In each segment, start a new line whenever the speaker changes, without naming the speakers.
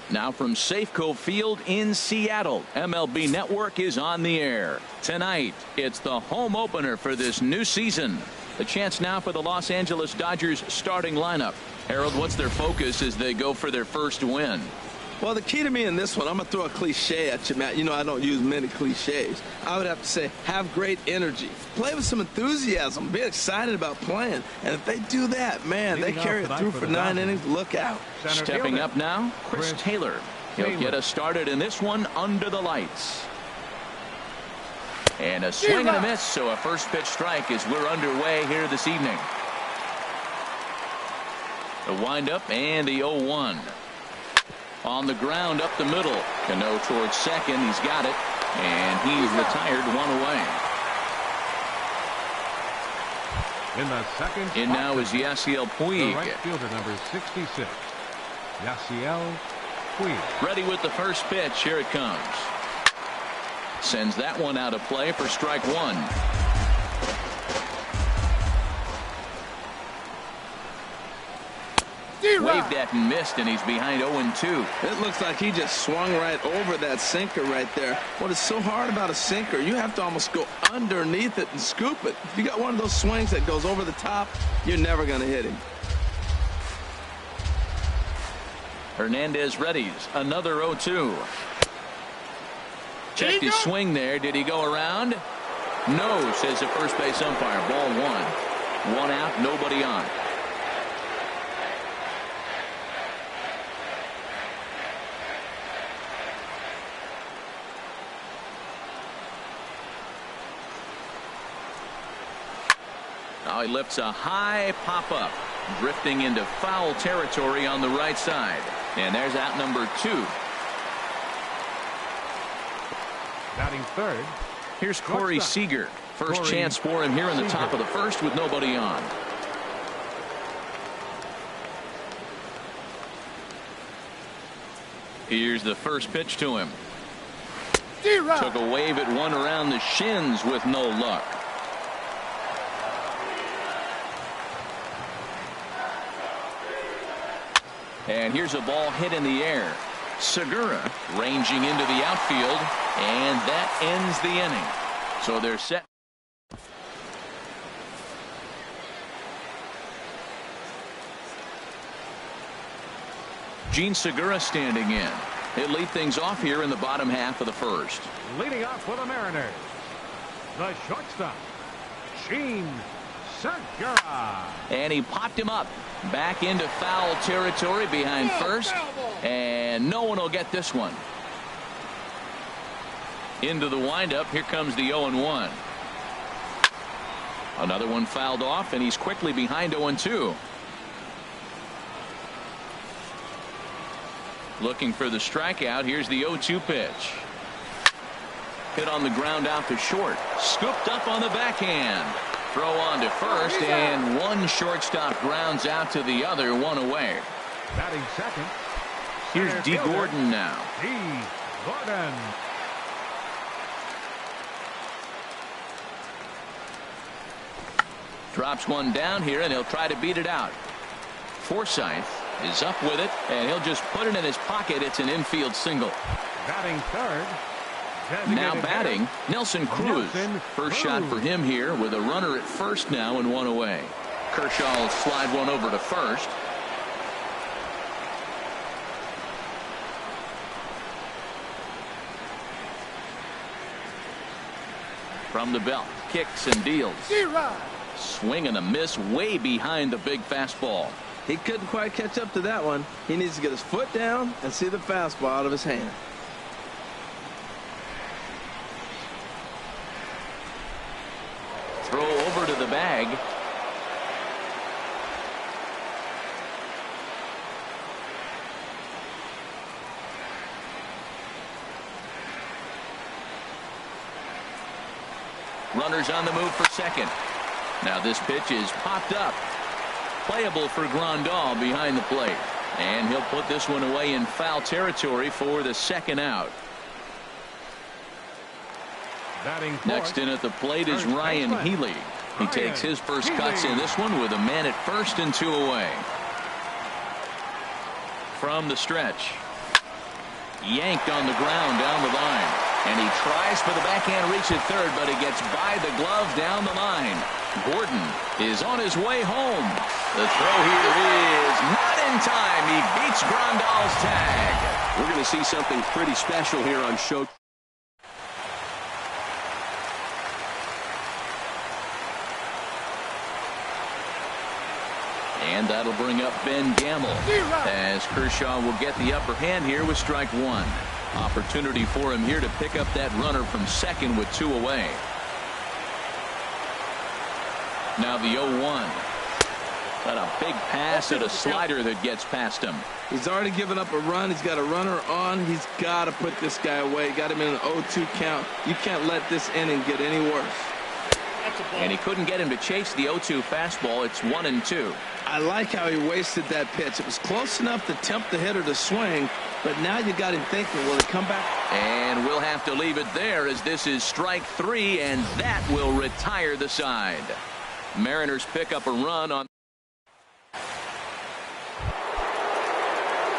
Now from Safeco Field in Seattle, MLB Network is on the air. Tonight, it's the home opener for this new season. The chance now for the Los Angeles Dodgers starting lineup. Harold, what's their focus as they go for their first win?
Well, the key to me in this one, I'm going to throw a cliche at you, Matt. You know I don't use many cliches. I would have to say have great energy. Play with some enthusiasm. Be excited about playing. And if they do that, man, they carry it through for 9 innings. Look out.
Stepping up now, Chris Taylor. He'll get us started in this one under the lights. And a swing and a miss, so a first pitch strike as we're underway here this evening. The windup and the 0-1. On the ground up the middle. Cano towards second. He's got it. And he's retired, one away.
In the second.
In now is Yasiel Puig.
The right fielder, number 66. Yasiel Puig.
Ready with the first pitch. Here it comes. Sends that one out of play for strike one. Waved at and missed, and he's behind 0-2.
It looks like he just swung right over that sinker right there. What is so hard about a sinker, you have to almost go underneath it and scoop it. If you got one of those swings that goes over the top, you're never going to hit him.
Hernandez readies. Another 0-2. Checked his swing there. Did he go around? No, says the first base umpire. Ball one. One out, nobody on. Now he lifts a high pop-up, drifting into foul territory on the right side. And there's out number 2.
Batting third.
Here's Corey Seager. First chance for him here in the top of the first with nobody on. Here's the first pitch to him. Took a wave at one around the shins with no luck. And here's a ball hit in the air. Segura ranging into the outfield, and that ends the inning. So they're set. Gene Segura standing in. He'll lead things off here in the bottom half of the first.
Leading off for the Mariners, the shortstop, Gene Segura.
And he popped him up back into foul territory behind first, and no one will get this one. Into the windup. Here comes the 0-1. Another one fouled off, and he's quickly behind 0-2. Looking for the strikeout. Here's the 0-2 pitch. Hit on the ground out to short. Scooped up on the backhand. Throw on to first, and one shortstop grounds out to the other, one away.
Batting second.
Here's D. Gordon now.
D. Gordon.
Drops one down here, and he'll try to beat it out. Forsythe is up with it, and he'll just put it in his pocket. It's an infield single.
Batting third.
Now batting, Nelson Cruz. First shot for him here with a runner at first now and one away. Kershaw will slide one over to first. From the belt, kicks and deals. Swing and a miss way behind the big fastball.
He couldn't quite catch up to that one. He needs to get his foot down and see the fastball out of his hand.
Throw over to the bag. Runners on the move for second. Now this pitch is popped up. Playable for Grandal behind the plate. And he'll put this one away in foul territory for the second out. Next in at the plate is Ryan Healy. He takes his first cuts in this one with a man at first and 2 away. From the stretch. Yanked on the ground down the line. And he tries for the backhand reach at third, but he gets by the glove down the line. Gordon is on his way home. The throw here is not in time. He beats Grandal's tag.
We're going to see something pretty special here on show.
And that'll bring up Ben Gamble as Kershaw will get the upper hand here with strike one. Opportunity for him here to pick up that runner from second with 2 away. Now the 0-1. Got a big pass and a slider that gets past him.
He's already given up a run. He's got a runner on. He's got to put this guy away. Got him in an 0-2 count. You can't let this inning get any worse.
And he couldn't get him to chase the 0-2 fastball. It's 1-2.
I like how he wasted that pitch. It was close enough to tempt the hitter to swing, but now you got him thinking, will he come back?
And we'll have to leave it there as this is strike 3, and that will retire the side. Mariners pick up a run on.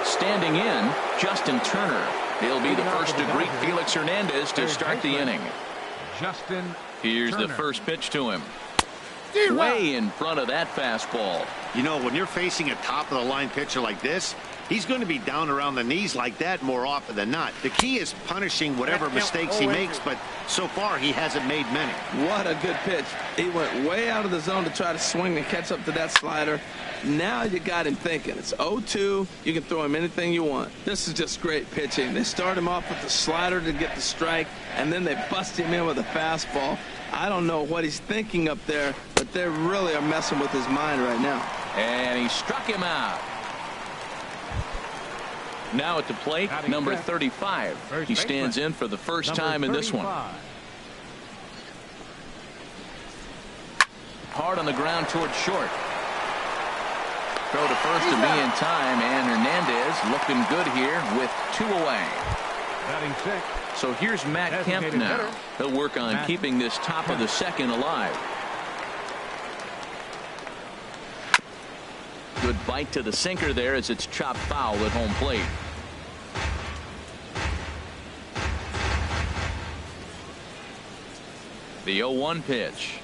Standing in, Justin Turner. He'll be the first to greet Felix Hernandez to start the inning.
Justin
Here's
Turner.
the first pitch to him. Way in front of that fastball.
You know, when you're facing a top-of-the-line pitcher like this, he's going to be down around the knees like that more often than not. The key is punishing whatever mistakes he makes, but so far he hasn't made many.
What a good pitch. He went way out of the zone to try to swing and catch up to that slider. Now you got him thinking. It's 0-2. You can throw him anything you want. This is just great pitching. They start him off with the slider to get the strike, and then they bust him in with a fastball. I don't know what he's thinking up there, but they really are messing with his mind right now.
And he struck him out. Now at the plate, number 35. He stands in for the first time in this one. Hard on the ground towards short. Throw to first to be in time, and Hernandez looking good here with 2 away.
Batting six.
So here's Matt Kemp now. He'll work on keeping this top of the second alive. Good bite to the sinker there as it's chopped foul at home plate. The 0-1 pitch.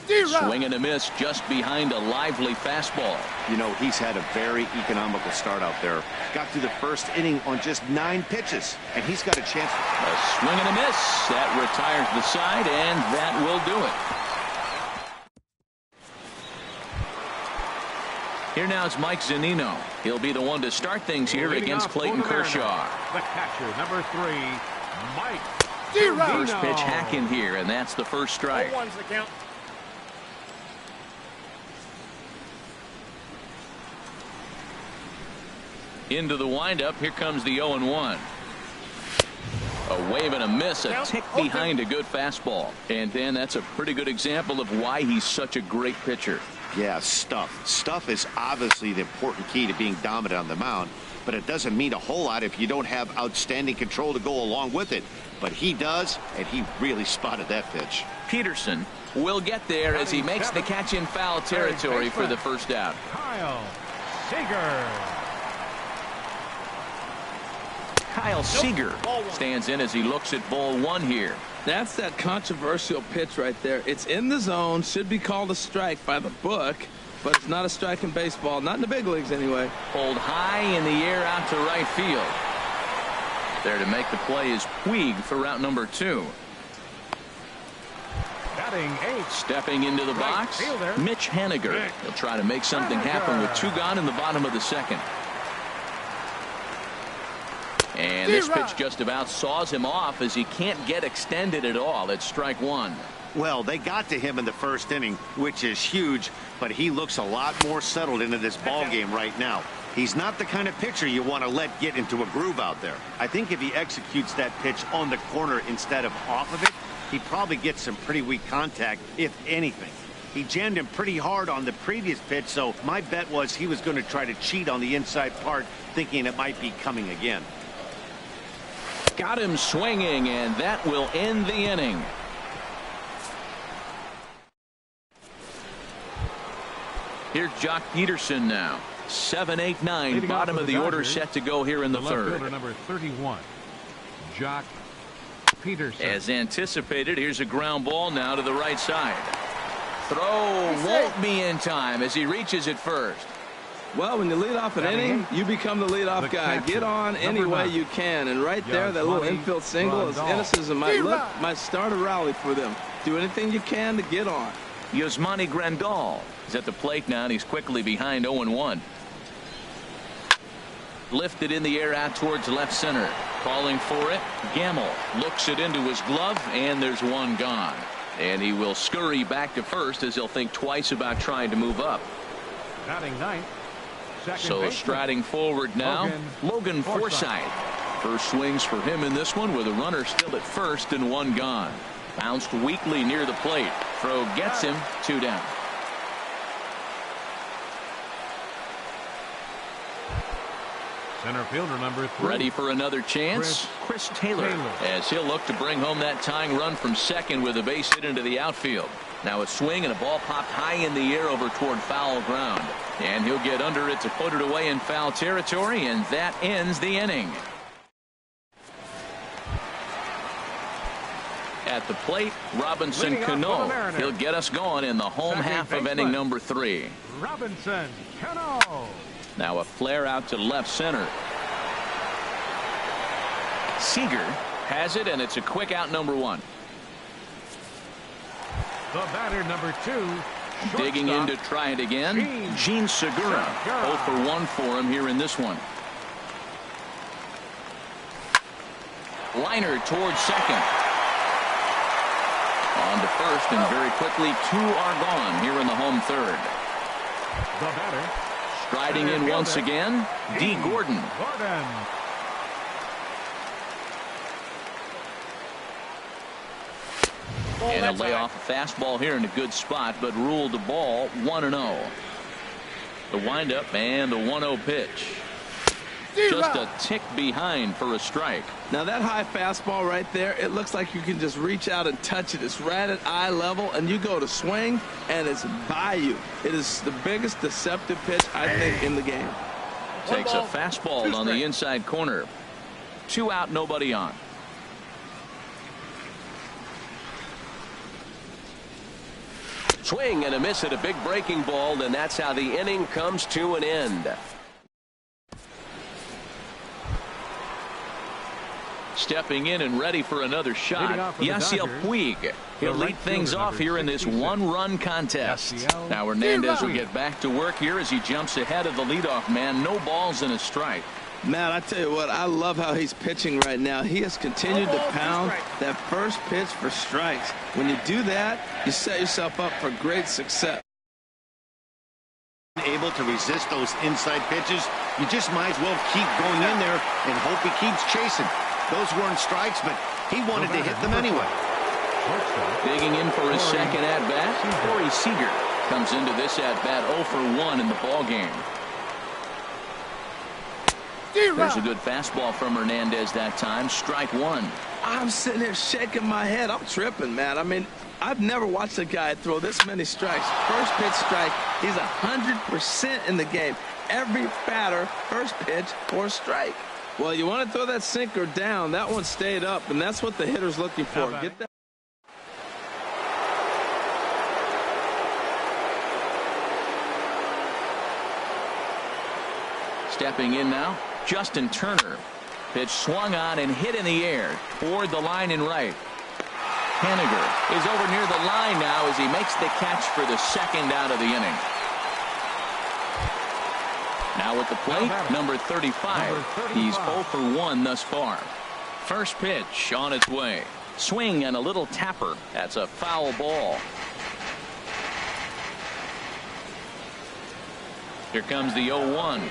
Swing and a miss just behind a lively fastball.
You know, he's had a very economical start out there. Got through the first inning on just 9 pitches, and he's got a chance.
A swing and a miss. That retires the side, and that will do it. Here now is Mike Zunino. He'll be the one to start things here against Clayton Kershaw.
The catcher, number 3, Mike.
First pitch hack in here, and that's the first strike. Into the windup. Here comes the 0-1. A wave and a miss, a tick behind a good fastball. And Dan, that's a pretty good example of why he's such a great pitcher.
Yeah, stuff. Stuff is obviously the important key to being dominant on the mound, but it doesn't mean a whole lot if you don't have outstanding control to go along with it. But he does, and he really spotted that pitch.
Peterson will get there as he makes the catch in foul territory for the first out.
Kyle Seager.
Kyle Seager stands in as he looks at ball 1 here.
That's that controversial pitch right there. It's in the zone, should be called a strike by the book, but it's not a strike in baseball, not in the big leagues anyway.
Pulled high in the air out to right field. There to make the play is Puig for route number 2.
Batting 8.
Stepping into the box, Mitch Haniger. He'll try to make something happen with 2 gone in the bottom of the second. And this pitch just about saws him off as he can't get extended at all. It's strike 1.
Well, they got to him in the first inning, which is huge, but he looks a lot more settled into this ball game right now. He's not the kind of pitcher you want to let get into a groove out there. I think if he executes that pitch on the corner instead of off of it, he probably gets some pretty weak contact, if anything. He jammed him pretty hard on the previous pitch, so my bet was he was going to try to cheat on the inside part, thinking it might be coming again.
Got him swinging, and that will end the inning. Here's Jock Peterson now. 7, 8, 9.
Leading
Bottom
off
of
for
the
the
order
Dodgers,
set to go here in the
left
third.
fielder number 31, Jock Peterson.
As anticipated, here's a ground ball now to the right side. Throw won't be in time as he reaches it first.
Well, when you lead off an inning, you become the leadoff guy. Get on any way you can. And right there, that little infield single, as innocent as it might look, might start a rally for them. Do anything you can to get on.
Yasmani Grandal is at the plate now, and he's quickly behind 0-1. Lifted in the air out towards left center. Calling for it. Gamble looks it into his glove, and there's one gone. And he will scurry back to first as he'll think twice about trying to move up.
Batting ninth.
So striding forward now, Logan Forsythe. First swings for him in this one with a runner still at first and one gone. Bounced weakly near the plate. Throw gets him, 2 down.
Center fielder number 3.
Ready for another chance. Chris Taylor, as he'll look to bring home that tying run from second with a base hit into the outfield. Now a swing and a ball popped high in the air over toward foul ground. And he'll get under it to put it away in foul territory, and that ends the inning. At the plate, Robinson Cano. He'll get us going in the home half of inning number 3.
Robinson Cano.
Now a flare out to left center. Seager has it, and it's a quick out, number 1.
The batter number 2.
Digging in to try it again. Gene Segura. 0 for 1 for him here in this one. Liner towards second. On to first, and very quickly 2 are gone here in the home third.
The batter.
Striding in once again, D. Gordon. And he'll lay off a fastball here in a good spot, but ruled the ball 1-0. The windup and the 1-0 pitch. Just a tick behind for a strike.
Now that high fastball right there, it looks like you can just reach out and touch it. It's right at eye level, and you go to swing, and it's by you. It is the biggest deceptive pitch, I think, in the game.
Takes a fastball on the inside corner. 2 out, nobody on.
Swing and a miss at a big breaking ball, and that's how the inning comes to an end.
Stepping in and ready for another shot, Yasiel Puig. He'll lead things off here in this 1-run contest. Now Hernandez will get back to work here as he jumps ahead of the leadoff man. No balls and a strike.
Matt, I tell you what, I love how he's pitching right now. He has continued to pound that first pitch for strikes. When you do that, you set yourself up for great success.
Able to resist those inside pitches, you just might as well keep going in there and hope he keeps chasing. Those weren't strikes, but he wanted to hit them anyway.
Digging in for his second at-bat, Corey Seager comes into this at-bat 0 for 1 in the ballgame. There's a good fastball from Hernandez that time. Strike 1.
I'm sitting here shaking my head. I'm tripping, man. I mean, I've never watched a guy throw this many strikes. First pitch strike, he's 100% in the game. Every batter, first pitch or strike. Well, you want to throw that sinker down. That one stayed up, and that's what the hitter's looking for. Get that.
Stepping in now, Justin Turner. Pitch swung on and hit in the air toward the line and right. Haniger is over near the line now as he makes the catch for the second out of the inning. Now at the plate, number 35. He's 0 for 1 thus far. First pitch on its way. Swing and a little tapper. That's a foul ball. Here comes the 0-1.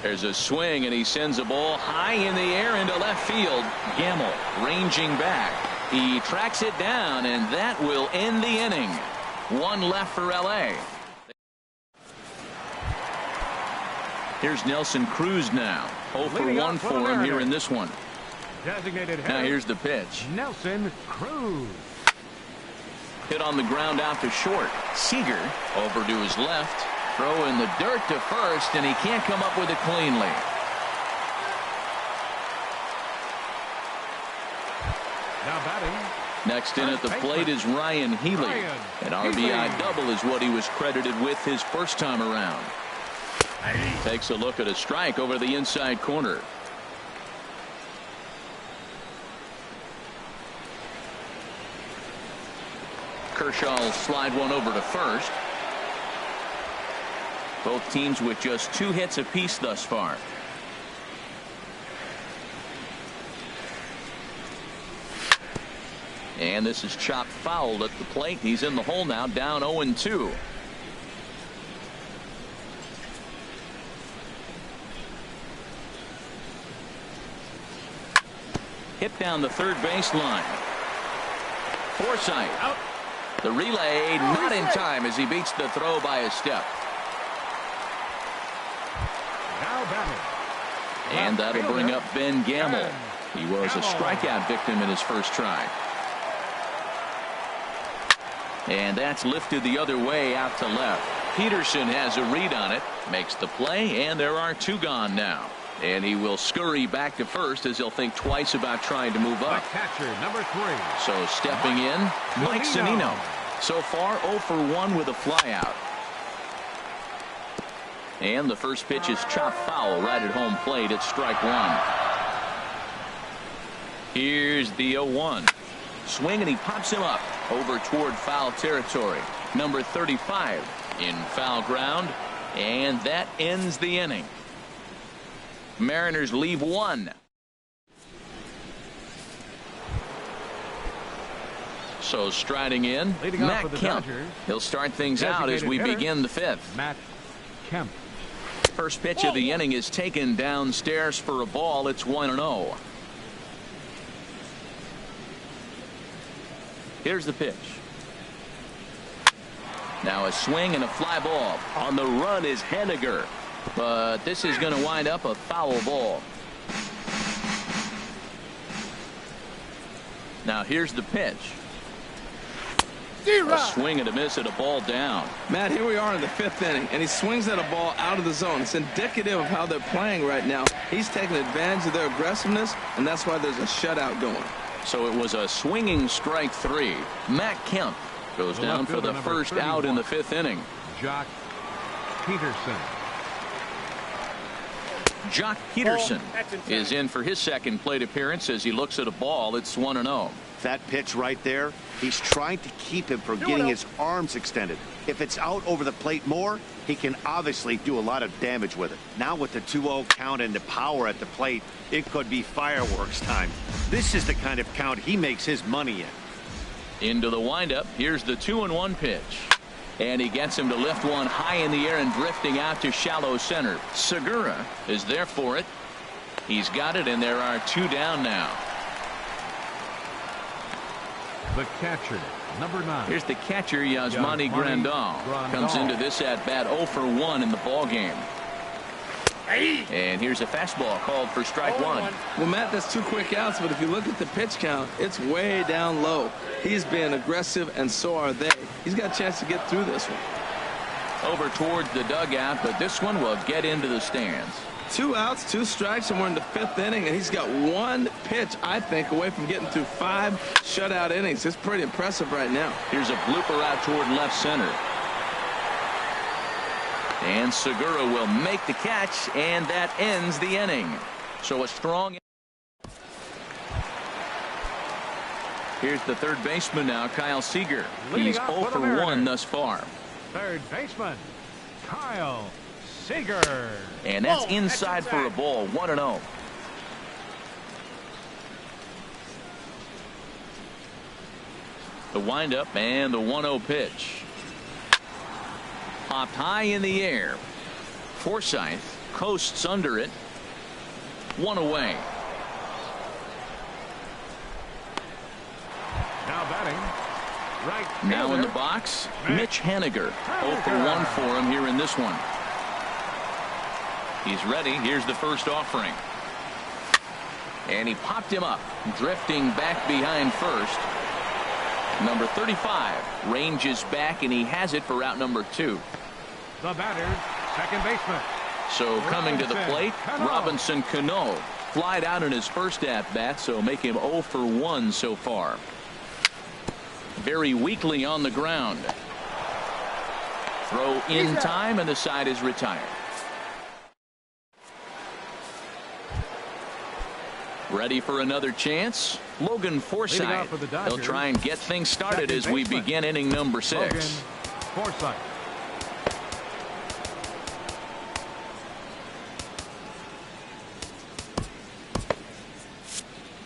There's a swing, and he sends a ball high in the air into left field. Gamble ranging back. He tracks it down, and that will end the inning. 1 left for L.A. Here's Nelson Cruz now. 0 for 1 for him here in this one. Now here's the pitch.
Nelson Cruz.
Hit on the ground out to short. Seager over to his left. throw in the dirt to first, and he can't come up with it cleanly.
Now batting.
Next in at the plate is Ryan Healy. An RBI double is what he was credited with his first time around. Takes a look at a strike over the inside corner. Kershaw will slide one over to first. Both teams with just 2 hits apiece thus far. And this is chopped foul at the plate. He's in the hole now, down 0-2. Hit down the third baseline. Forsythe out. The relay not in time as he beats the throw by a step.
Now batting.
And that'll bring up Ben Gamble. He was a strikeout victim in his first try. And that's lifted the other way out to left. Peterson has a read on it, makes the play, and there are 2 gone now. And he will scurry back to first as he'll think twice about trying to move up.
The catcher, number 3.
So stepping in, Mike Zunino. So far 0 for 1 with a flyout. And the first pitch is chopped foul right at home plate at strike 1. Here's the 0-1. Swing, and he pops him up over toward foul territory. Number 35 in foul ground, and that ends the inning. Mariners leave 1. So striding in,
Leading off
Matt
for the
Kemp.
Dodgers,
He'll start things out as we
designated hitter,
begin the 5th.
Matt Kemp.
First pitch of the inning is taken downstairs for a ball. It's 1-0. Here's the pitch. Now a swing and a fly ball. On the run is Henniger, but this is going to wind up a foul ball. Now here's the pitch. A swing and a miss at a ball down.
Matt, here we are in the 5th inning, and he swings at a ball out of the zone. It's indicative of how they're playing right now. He's taking advantage of their aggressiveness, and that's why there's a shutout going.
So it was a swinging strike 3. Matt Kemp goes down for the first out in the 5th inning.
Jock Peterson.
Jock Peterson is in for his second plate appearance as he looks at a ball. It's 1-0.
That pitch right there, he's trying to keep him from getting his arms extended. If it's out over the plate more, he can obviously do a lot of damage with it. Now with the 2-0 count and the power at the plate, it could be fireworks time. This is the kind of count he makes his money in.
Into the windup. Here's the 2-1 pitch. And he gets him to lift one high in the air and drifting out to shallow center. Segura is there for it. He's got it, and there are 2 down now.
The catcher, number 9.
Here's the catcher, Yasmani Grandal. Comes into this at bat 0 for 1 in the ball game. And here's a fastball called for strike 1.
Well, Matt, that's 2 quick outs, but if you look at the pitch count, it's way down low. He's being aggressive, and so are they. He's got a chance to get through this one.
Over towards the dugout, but this one will get into the stands.
2 outs, 2 strikes, and we're in the 5th inning, and he's got 1 pitch, I think, away from getting through 5 shutout innings. It's pretty impressive right now.
Here's a blooper out toward left center. And Segura will make the catch, and that ends the inning. So a strong. Here's the third baseman now, Kyle Seager. He's 0 for 1 thus far.
Third baseman, Kyle Seager.
And that's inside for a ball, 1-0. The windup and the 1-0 pitch. Popped high in the air. Forsythe coasts under it. 1 away.
Now batting. Right
now
fielder,
in the box, Mitch Henniger. 0 for 1 for him here in this one. He's ready. Here's the first offering. And he popped him up, drifting back behind first. Number 35 ranges back, and he has it for out number 2.
The batter's second baseman.
So coming to the plate, Robinson Cano flied out in his first at-bat, so make him 0 for 1 so far. Very weakly on the ground. Throw in time, and the side is retired. Ready for another chance. Logan Forsythe. He'll try and get things started as we begin inning number 6.
Logan Forsythe.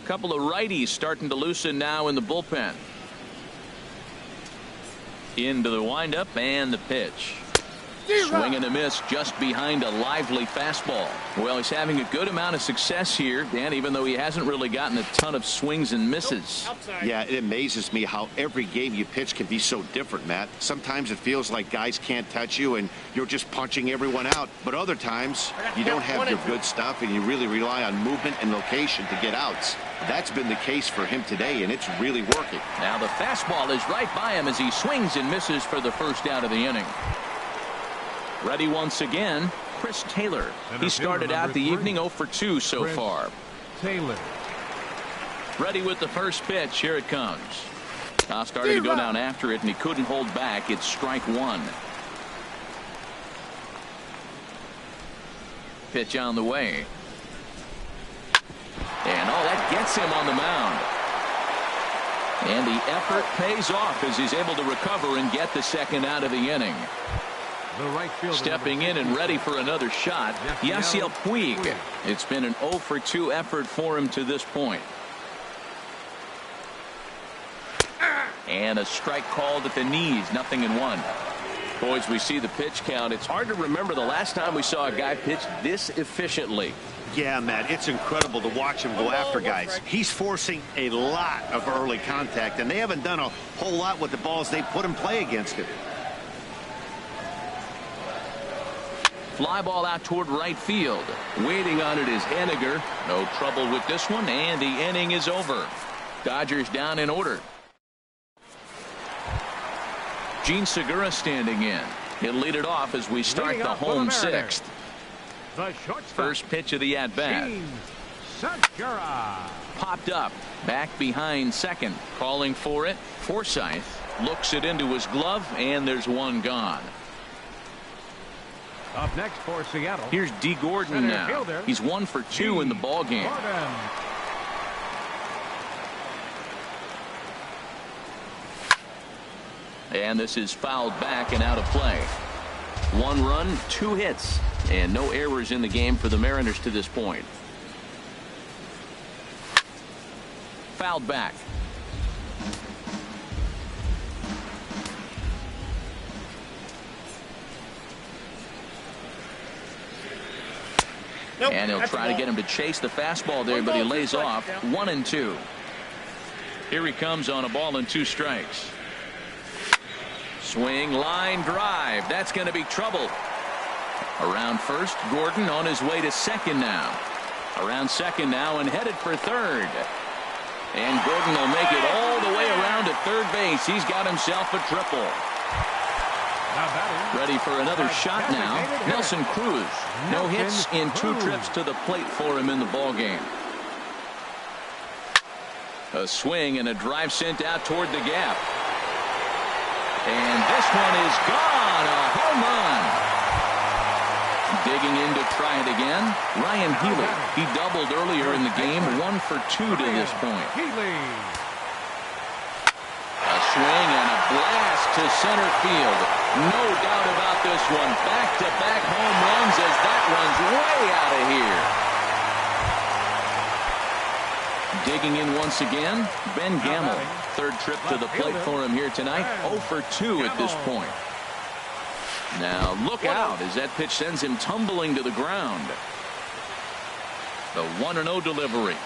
Couple of righties starting to loosen now in the bullpen. Into the windup and the pitch. Swing and a miss just behind a lively fastball. Well, he's having a good amount of success here, Dan, even though he hasn't really gotten a ton of swings and misses.
Yeah, it amazes me how every game you pitch can be so different, Matt. Sometimes it feels like guys can't touch you and you're just punching everyone out. But other times you don't have your good stuff and you really rely on movement and location to get outs. That's been the case for him today, and it's really working.
Now the fastball is right by him as he swings and misses for the first out of the inning. Ready once again, Chris Taylor. He started out the evening 0 for 2 so far.
Taylor.
Ready with the first pitch. Here it comes. Started to go down after it, and he couldn't hold back. It's strike 1. Pitch on the way. And that gets him on the mound. And the effort pays off as he's able to recover and get the second out of the inning.
The right fielder,
stepping in and ready for another shot, Yasiel Puig. It's been an 0 for 2 effort for him to this point. And a strike called at the knees, 0-1. Boys, we see the pitch count. It's hard to remember the last time we saw a guy pitch this efficiently.
Yeah, Matt, it's incredible to watch him go after guys. He's forcing a lot of early contact, and they haven't done a whole lot with the balls they put in play against him.
Fly ball out toward right field. Waiting on it is Henniger. No trouble with this one, and the inning is over. Dodgers down in order. Gene Segura standing in. He'll lead it off as we start the home 6th. First pitch of the at-bat. Popped up. Back behind second. Calling for it. Forsythe looks it into his glove, and there's one gone.
Up next for Seattle.
Here's D. Gordon now. Fielder. He's 1 for 2 in the ball game. And this is fouled back and out of play. 1 run, 2 hits, and no errors in the game for the Mariners to this point. Fouled back. And he'll try to get him to chase the fastball there, but he lays off. 1-2. Here he comes on a ball and 2 strikes. Swing, line drive. That's going to be trouble. Around first, Gordon on his way to second now. Around second now and headed for third. And Gordon will make it all the way around to third base. He's got himself a triple. Ready for another shot now. Nelson Cruz. No hits in 2 trips to the plate for him in the ball game. A swing and a drive sent out toward the gap. And this one is gone. A home run. Digging in to try it again. Ryan Healy. He doubled earlier in the game. 1 for 2 to this point. A swing and a blast to center field. No doubt about this one. Back-to-back home runs as that one's way out of here. Digging in once again, Ben Gamel. 3rd trip to the plate for him here tonight. 0 for 2 at this point. Now look out as that pitch sends him tumbling to the ground. The 1-0 delivery.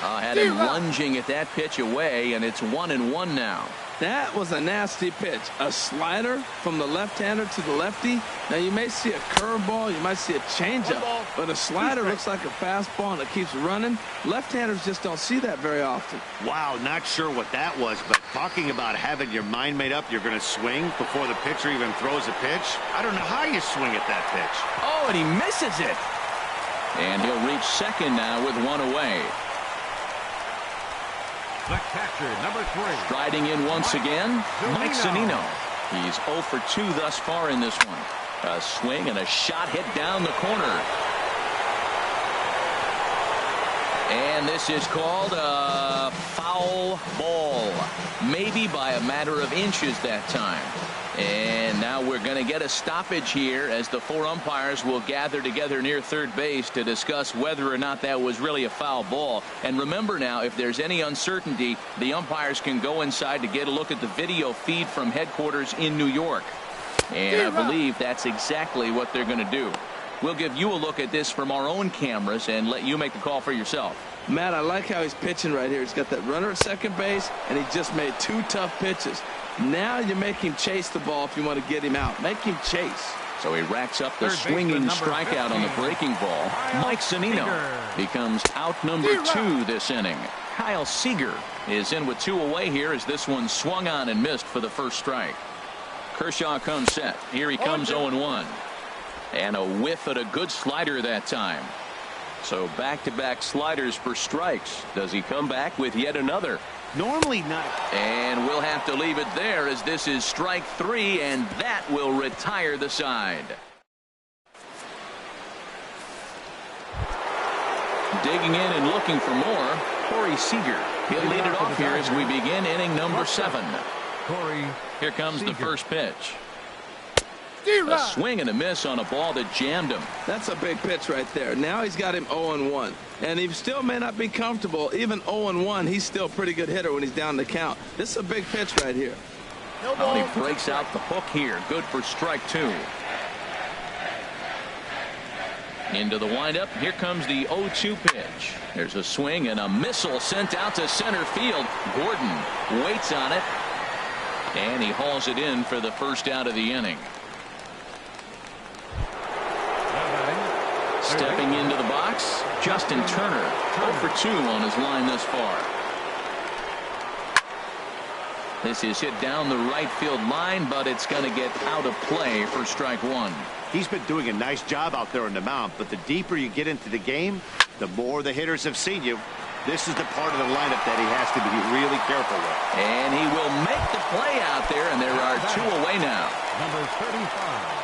Had him lunging at that pitch away, and it's 1-1 now.
That was a nasty pitch. A slider from the left-hander to the lefty. Now, you may see a curveball, you might see a changeup, but a slider looks like a fastball and it keeps running. Left-handers just don't see that very often.
Wow, not sure what that was, but talking about having your mind made up you're going to swing before the pitcher even throws a pitch. I don't know how you swing at that pitch.
Oh, and he misses it. And he'll reach second now with one away.
The catcher, number 3.
Striding in once again, Mike Zunino. He's 0 for 2 thus far in this one. A swing and a shot hit down the corner. And this is called a foul ball. Maybe by a matter of inches that time. And now we're going to get a stoppage here as the 4 umpires will gather together near third base to discuss whether or not that was really a foul ball. And remember now, if there's any uncertainty, the umpires can go inside to get a look at the video feed from headquarters in New York. And I believe that's exactly what they're going to do. We'll give you a look at this from our own cameras and let you make the call for yourself.
Matt, I like how he's pitching right here. He's got that runner at second base, and he just made 2 tough pitches. Now you make him chase the ball if you want to get him out. Make him chase.
So he racks up the swinging strikeout on the breaking ball. Mike Zunino becomes out number 2 this inning. Kyle Seager is in with 2 away here as this one swung on and missed for the first strike. Kershaw comes set. Here he comes 0-1. And a whiff at a good slider that time. So back-to-back sliders for strikes. Does he come back with yet another?
Normally not.
And we'll have to leave it there as this is strike 3, and that will retire the side. Digging in and looking for more, Corey Seager. He'll lead it off here as we begin inning number 7. Here comes the first pitch. A swing and a miss on a ball that jammed him.
That's a big pitch right there. Now he's got him 0-1. And he still may not be comfortable. Even 0-1, he's still a pretty good hitter when he's down the count. This is a big pitch right here.
And he breaks out the hook here. Good for strike 2. Into the windup. Here comes the 0-2 pitch. There's a swing and a missile sent out to center field. Gordon waits on it. And he hauls it in for the first out of the inning. Stepping into the box, Justin Turner, 0 for 2 on his line thus far. This is hit down the right field line, but it's going to get out of play for strike 1.
He's been doing a nice job out there on the mound, but the deeper you get into the game, the more the hitters have seen you. This is the part of the lineup that he has to be really careful with.
And he will make the play out there, and there are 2 away now.
Number 35.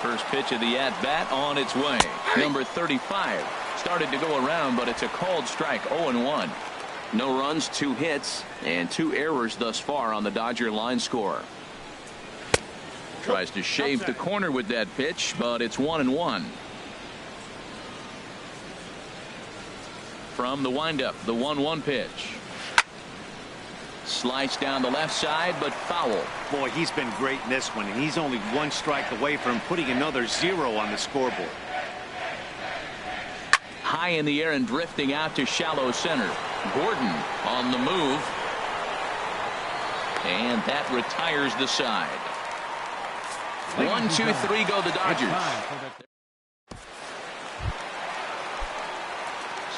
First pitch of the at-bat on its way. Number 35 started to go around, but it's a called strike. 0-1. No runs, 2 hits, and 2 errors thus far on the Dodger line score. Tries to shave the corner with that pitch, but it's 1-1. From the windup, the 1-1 pitch. Sliced down the left side, but foul.
Boy, he's been great in this one, and he's only 1 strike away from putting another 0 on the scoreboard.
High in the air and drifting out to shallow center. Gordon on the move. And that retires the side. 1, 2, 3 go the Dodgers.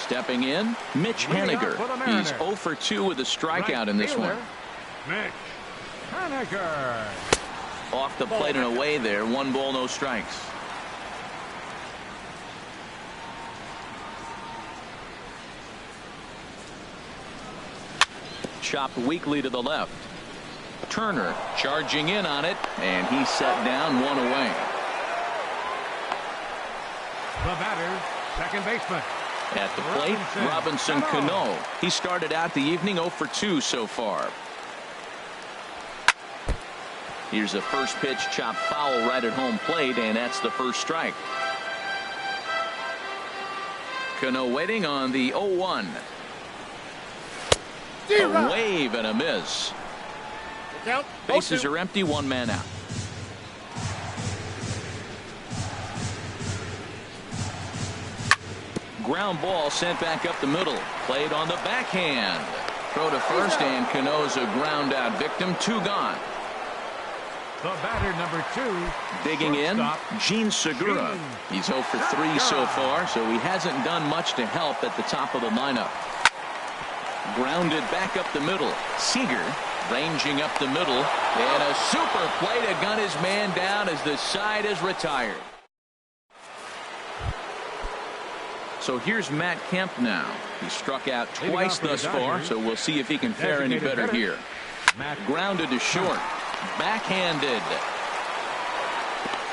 Stepping in, Mitch Haniger. He's 0 for 2 with a strikeout in this one.
Mitch Haniger.
Off the plate and away there. 1 ball, no strikes. Chopped weakly to the left. Turner charging in on it, and he's set down 1 away.
The batter, second baseman.
At the plate, Robinson Cano. He started out the evening 0 for 2 so far. Here's the first pitch, chopped foul right at home plate, and that's the first strike. Cano waiting on the 0-1. A wave and a miss. Bases are empty, 1 man out. Ground ball sent back up the middle. Played on the backhand. Throw to first, and Cano's a ground out victim. 2 gone.
The batter, number 2.
Digging in, Gene Segura. He's 0 for 3 so far, so he hasn't done much to help at the top of the lineup. Grounded back up the middle. Seager ranging up the middle, and a super play to gun his man down as the side is retired. So here's Matt Kemp now. He struck out twice thus far, so we'll see if he can fare any better here. Grounded to short. Backhanded.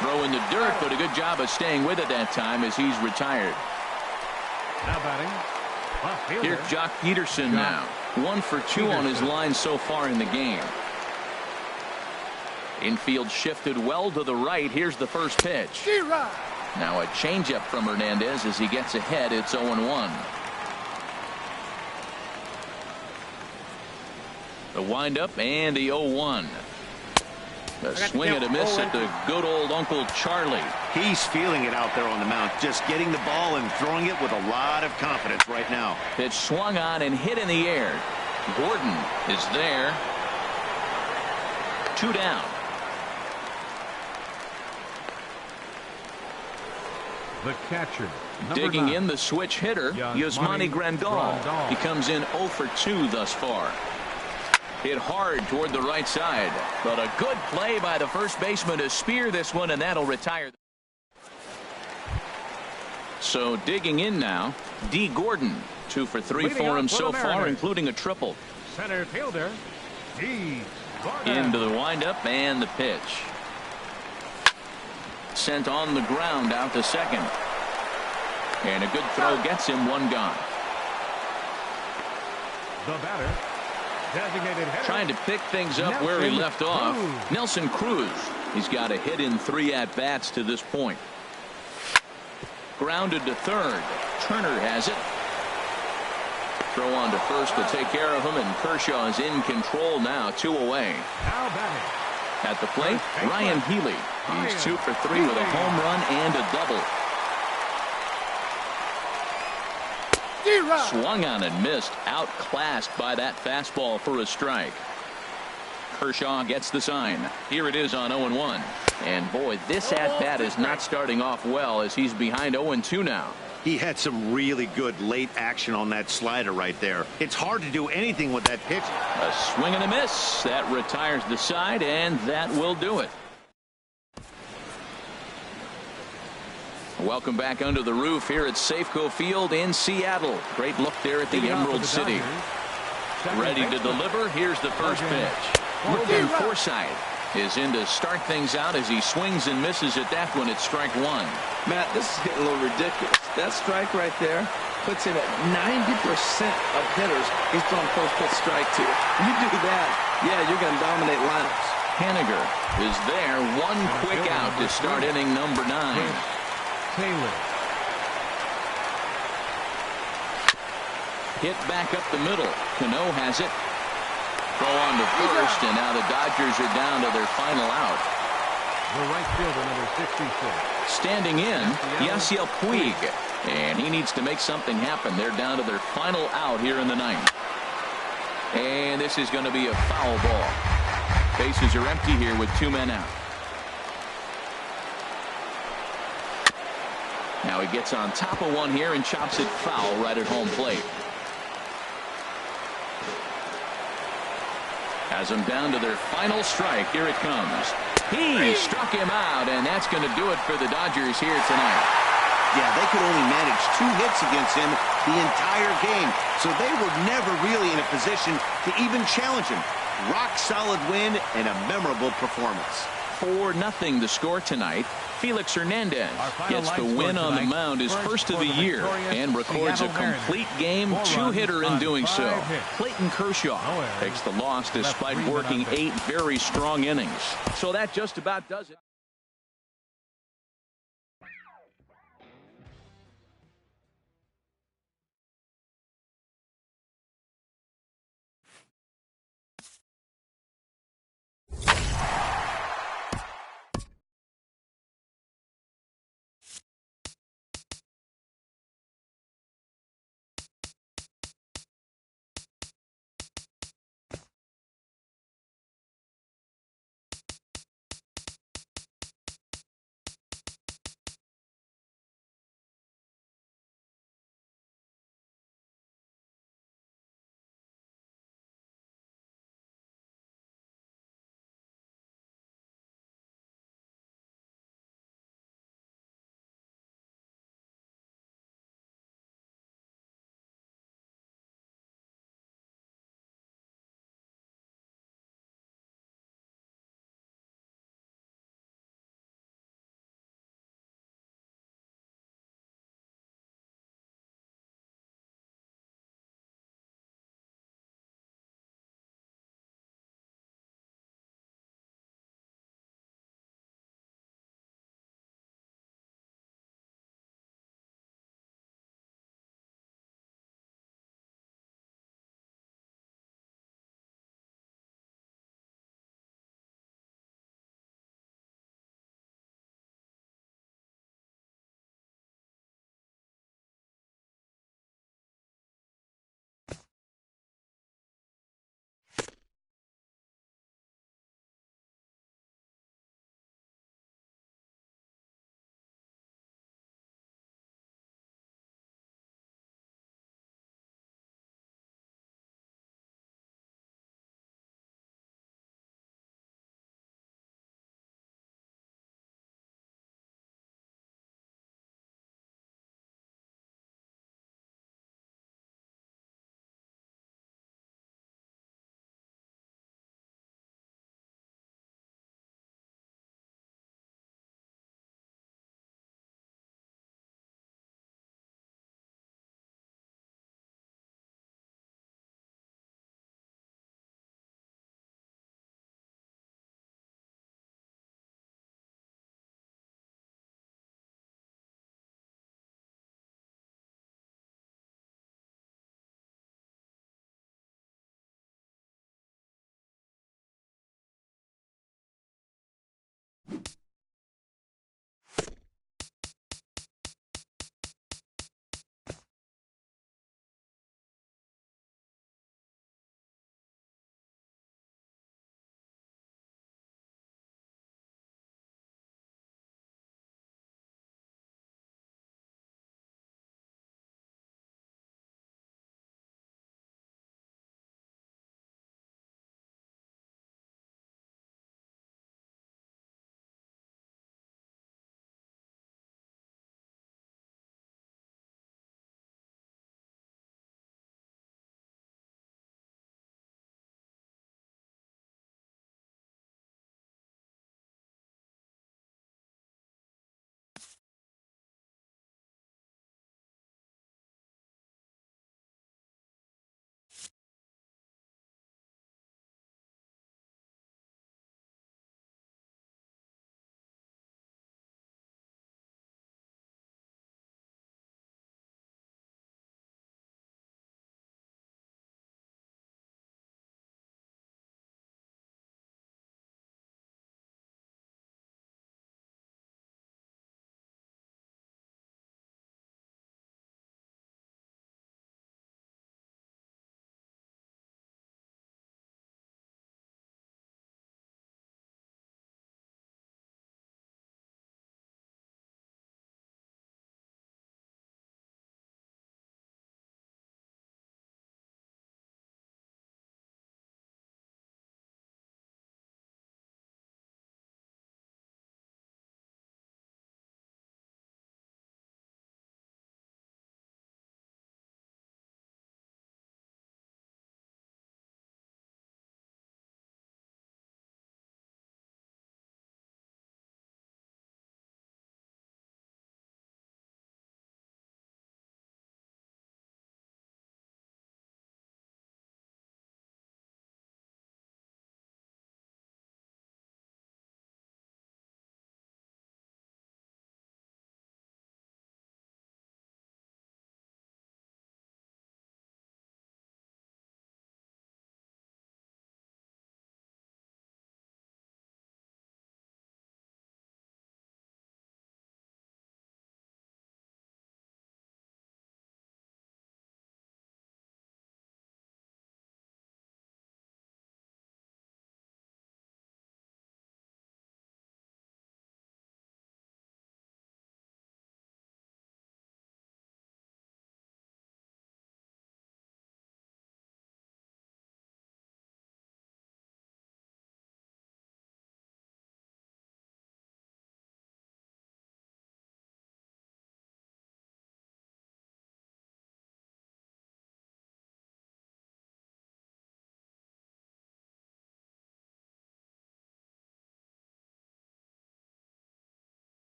Throw in the dirt, but a good job of staying with it that time as he's retired.
Now batting.
Here's Jock Peterson now. 1 for 2 on his line so far in the game. Infield shifted well to the right. Here's the first pitch. Now a changeup from Hernandez as he gets ahead. It's 0-1. The windup and the 0-1. A swing and a miss at the good old Uncle Charlie.
He's feeling it out there on the mound, just getting the ball and throwing it with a lot of confidence right now.
Pitch swung on and hit in the air. Gordon is there. 2 down.
The catcher.
Digging in, the switch hitter, Yasmani Grandal. He comes in 0 for 2 thus far. Hit hard toward the right side, but a good play by the first baseman to spear this one, and that'll retire. So digging in now, D. Gordon. 2 for 3 for him so far, including a triple.
Center fielder, D. Gordon.
Into the windup and the pitch. Sent on the ground out to second. And a good throw gets him 1 gone.
The batter.
Trying to pick things up where he left off. Nelson Cruz. He's got a hit in 3 at-bats to this point. Grounded to third. Turner has it. Throw on to first to take care of him, and Kershaw is in control now. 2 away. At the plate, Ryan Healy. He's 2 for 3 with a home run and a double. Swung on and missed. Outclassed by that fastball for a strike. Kershaw gets the sign. Here it is on 0-1. And boy, this at-bat is not starting off well as he's behind 0-2 now.
He had some really good late action on that slider right there. It's hard to do anything with that pitch.
A swing and a miss. That retires the side, and that will do it. Welcome back under the roof here at Safeco Field in Seattle. Great look there at the Emerald City. Ready to deliver. Here's the first pitch. Logan Forsythe is in to start things out as he swings and misses at that one at strike 1.
Matt, this is getting a little ridiculous. That strike right there puts him at 90% of hitters he's thrown first pitch strike to. You do that, yeah, you're going to dominate lineups.
Haniger is there. 1 quick out to start inning number 9.
Taylor.
Hit back up the middle. Cano has it. Throw on to first, and now the Dodgers are down to their final out.
The right fielder, number 66.
Standing in, Yasiel Puig. And he needs to make something happen. They're down to their final out here in the 9th. And this is going to be a foul ball. Bases are empty here with 2 men out. Now he gets on top of one here and chops it foul right at home plate. Has them down to their final strike. Here it comes. He struck him out, and that's going to do it for the Dodgers here tonight.
Yeah, they could only manage 2 hits against him the entire game, so they were never really in a position to even challenge him. Rock solid win and a memorable performance.
4-0 the score tonight. Felix Hernandez gets the win on the mound, his first of the year, and records a complete game 2-hitter in doing so. Clayton Kershaw takes the loss despite working 8 very strong innings. So that just about does it.